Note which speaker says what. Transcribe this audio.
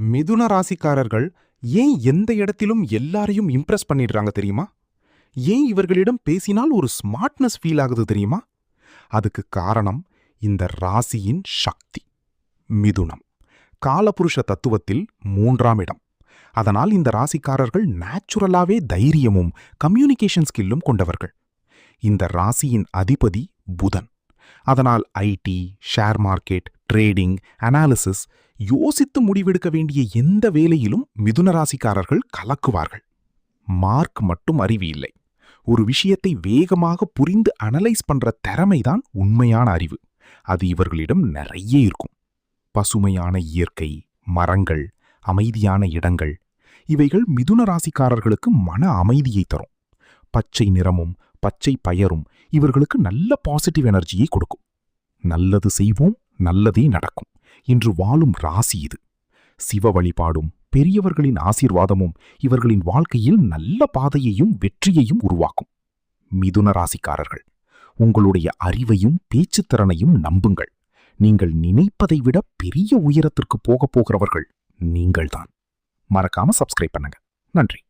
Speaker 1: மிதுன ராசிக்காரர்கள் ஏன் எந்த இடத்திலும் எல்லாரையும் இம்ப்ரெஸ் பண்ணிடுறாங்க தெரியுமா? ஏன் இவர்களிடம் பேசினால் ஒரு ஸ்மார்ட்னஸ் ஃபீல் ஆகுது தெரியுமா? அதுக்கு காரணம் இந்த ராசியின் சக்தி. மிதுனம் காலபுருஷ தத்துவத்தில் 3ஆம் இடம். அதனால் இந்த ராசிக்காரர்கள் நேச்சுரலாவே தைரியமும் கம்யூனிகேஷன் ஸ்கில்லும் கொண்டவர்கள். இந்த ராசியின் அதிபதி புதன். அதனால் IT, share market, trading, analysis யோசித்து முடிவெடுக்க வேண்டிய எந்த வேலையிலும் மிதுன ராசிக்காரர்கள் கலக்குவார்கள். மார்க் மட்டும் அறிவு இல்லை. ஒரு விஷயத்தை வேகமாக புரிந்து அனலைஸ் பண்ற திறமைதான் உண்மையான அறிவு. அது இவர்களிடம் நிறைய இருக்கும். பசுமையான இயற்கை, மரங்கள், அமைதியான இடங்கள் இவைகள் மிதுன ராசிக்காரர்களுக்கு மன அமைதியை தரும். பச்சை நிறமும் பச்சை பயரும் இவர்களுக்கு நல்ல பாசிட்டிவ் எனர்ஜியை கொடுக்கும். நல்லது செய்வோம், நல்லதே நடக்கும் என்று வாழும் ராசி இது. சிவ வழிபாடும் பெரியவர்களின் ஆசீர்வாதமும் இவர்களின் வாழ்க்கையில் நல்ல பாதையையும் வெற்றியையும் உருவாக்கும். மிதுன ராசிக்காரர்கள், உங்களுடைய அறிவையும் பேச்சுத்திறனையும் நம்புங்கள். நீங்கள் நினைப்பதை விட பெரிய உயரத்திற்கு போகப் போகிறவர்கள் நீங்கள்தான். மறக்காம சப்ஸ்கிரைப் பண்ணுங்க. நன்றி.